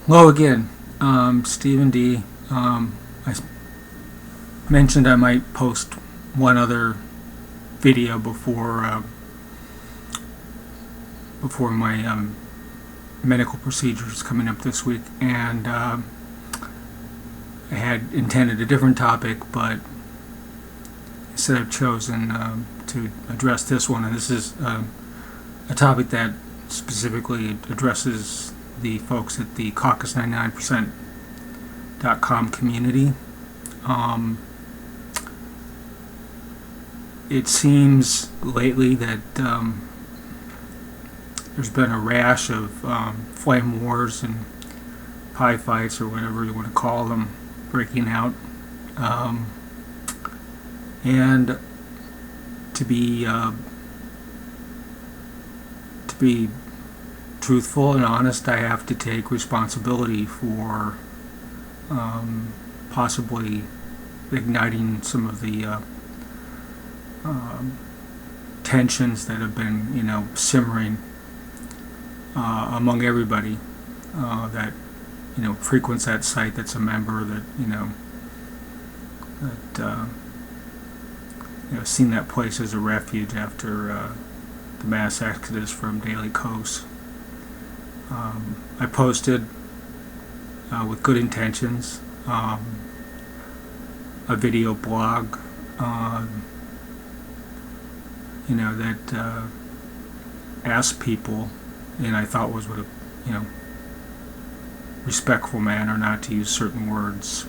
Hello again, Stephen D. I mentioned I might post one other video before my medical procedures coming up this week, and I had intended a different topic, but instead I've chosen to address this one, and this is a topic that specifically addresses the folks at the Caucus99%.com community. It seems lately that there's been a rash of flame wars and pie fights, or whatever you want to call them, breaking out. And to be truthful and honest, I have to take responsibility for possibly igniting some of the tensions that have been, simmering among everybody that frequents that site, that's a member, that seen that place as a refuge after the mass exodus from Daily Kos. I posted with good intentions a video blog that asked people, and I thought was with a respectful manner, not to use certain words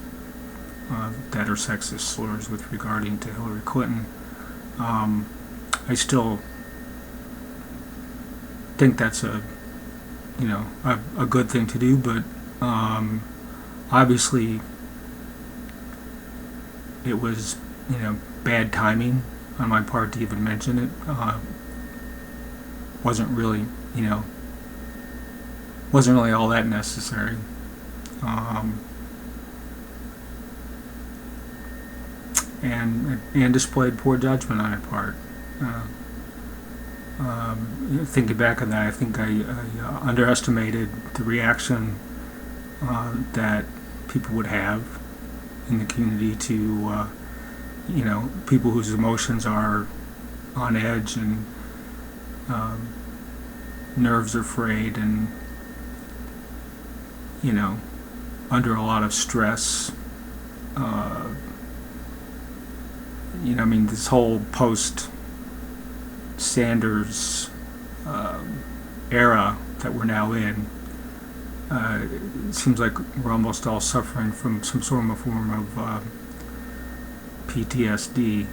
that are sexist slurs with regarding to Hillary Clinton. I still think that's a good thing to do, but obviously it was bad timing on my part to even mention it. Wasn't really all that necessary. And displayed poor judgment on my part. Thinking back on that, I think I underestimated the reaction that people would have in the community to people whose emotions are on edge and nerves are frayed and under a lot of stress. This whole post-Sanders era that we're now in, it seems like we're almost all suffering from some sort of form of PTSD.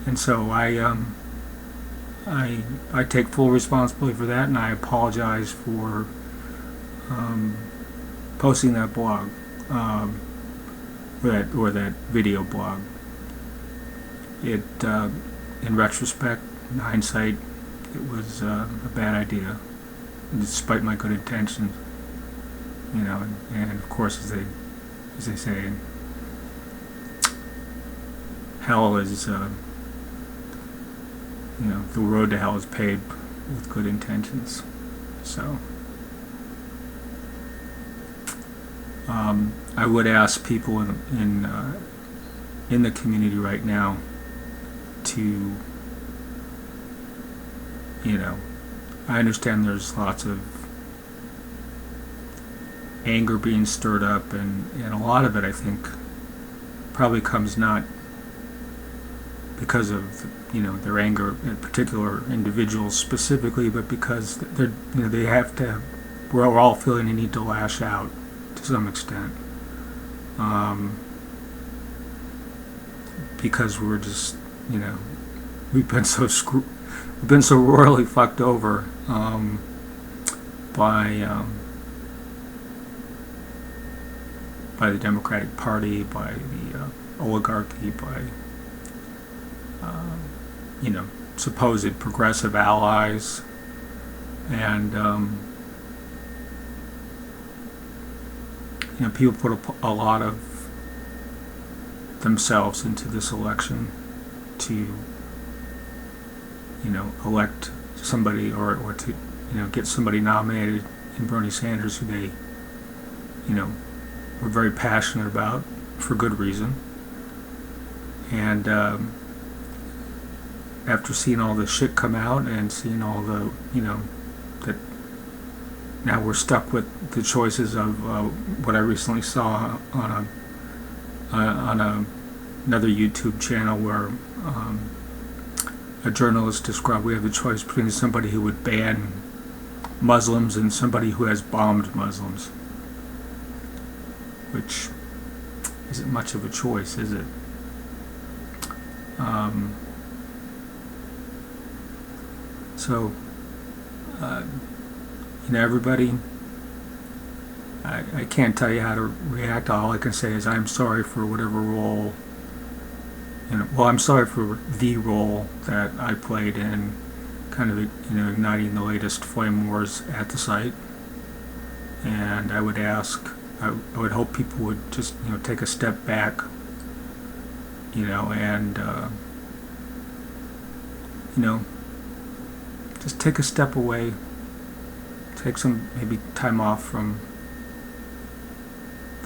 And so I take full responsibility for that, and I apologize for posting that blog, or that video blog. It, in retrospect, in hindsight, it was a bad idea, despite my good intentions. And of course, as they say, hell is the road to hell is paved with good intentions. So I would ask people in the community right now to, I understand there's lots of anger being stirred up, and a lot of it, I think, probably comes not because of their anger at particular individuals specifically, but because they have to. We're all feeling the need to lash out to some extent, because we're just we've been so royally fucked over by the Democratic Party, by the oligarchy, by supposed progressive allies, and people put a lot of themselves into this election to elect somebody, or to get somebody nominated in Bernie Sanders who they, were very passionate about for good reason. And after seeing all the shit come out and seeing all the, that now we're stuck with the choices of what I recently saw on another YouTube channel where a journalist described we have the choice between somebody who would ban Muslims and somebody who has bombed Muslims, which isn't much of a choice, is it? So, everybody, I can't tell you how to react. All I can say is I'm sorry for whatever role, I'm sorry for the role that I played in kind of, igniting the latest flame wars at the site. And I would I would hope people would just, take a step back, and, just take a step away, take some maybe time off from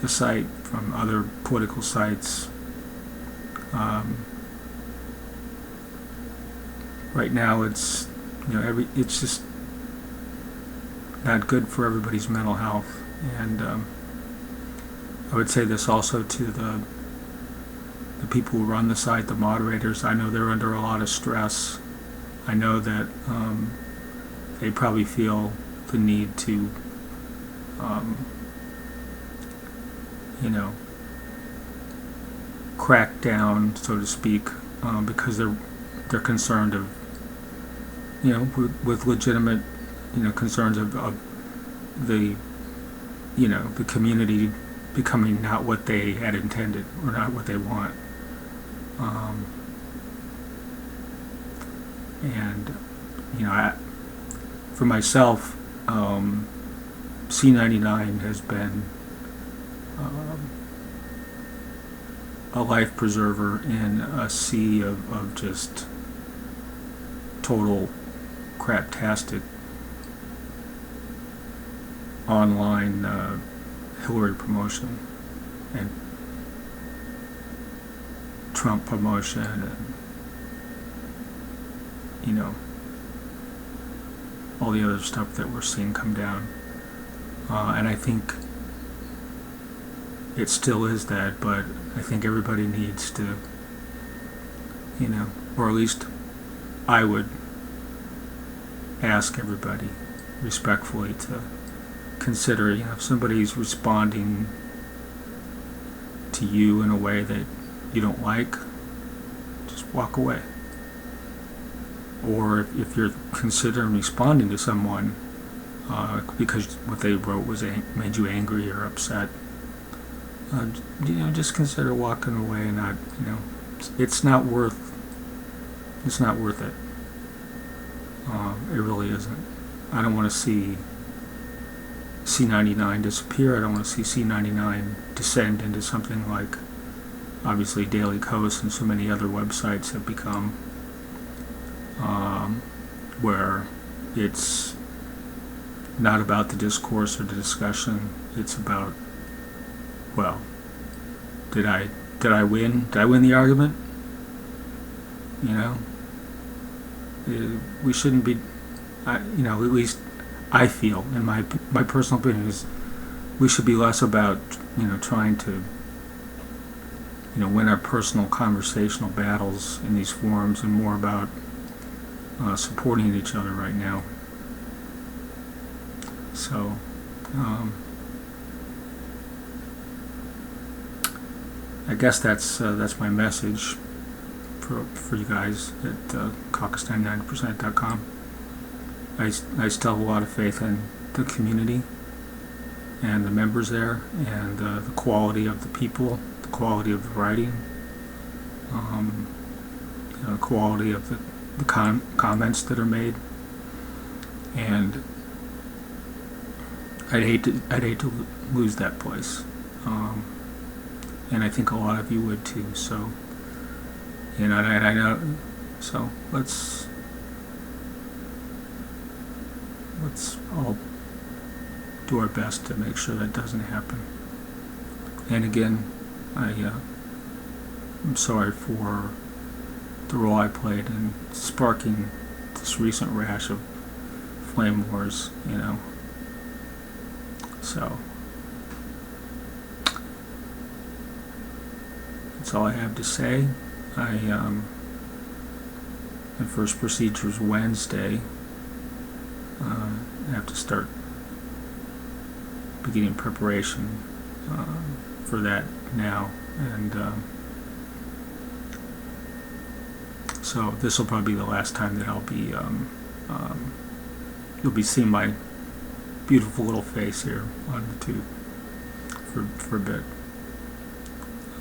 the site, from other political sites. Right now it's, it's just not good for everybody's mental health. And I would say this also to the people who run the site, the moderators. I know they're under a lot of stress. I know that they probably feel the need to, crack down, so to speak, because they're concerned of, with legitimate, concerns of the, the community becoming not what they had intended or not what they want. And for myself, C99 has been a life preserver in a sea of just total craptastic online Hillary promotion and Trump promotion and all the other stuff that we're seeing come down. And I think it still is that, but I think everybody needs to, or at least I would ask everybody respectfully to consider, if somebody's responding to you in a way that you don't like, just walk away. Or if you're considering responding to someone because what they wrote made you angry or upset, just consider walking away and not, it's not worth it. It really isn't. I don't want to see C99 disappear. I don't want to see C99 descend into something like, obviously, Daily Kos and so many other websites have become, where it's not about the discourse or the discussion. It's about, well, did I win? Did I win the argument? We shouldn't be, at least I feel, in my personal opinion, is we should be less about, trying to, win our personal conversational battles in these forums and more about supporting each other right now. So, I guess that's my message for you guys at caucus99%.com. I still have a lot of faith in the community and the members there, and the quality of the people, the quality of the writing, the quality of the comments that are made, and I'd hate to lose that place, and I think a lot of you would too. So, and I know. So let's let's all do our best to make sure that doesn't happen. And again, I'm sorry for the role I played in sparking this recent rash of flame wars, So, that's all I have to say. The first procedure is Wednesday. I have to start beginning preparation for that now, and so this will probably be the last time that I'll be you'll be seeing my beautiful little face here on the tube for a bit.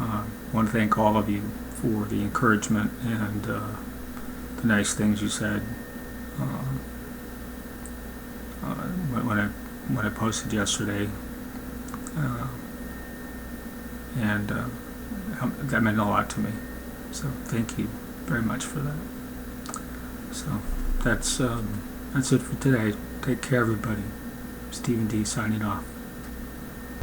I want to thank all of you for the encouragement and the nice things you said when I posted yesterday, and that meant a lot to me. So thank you very much for that. So that's it for today. Take care, everybody. Stephen D. signing off.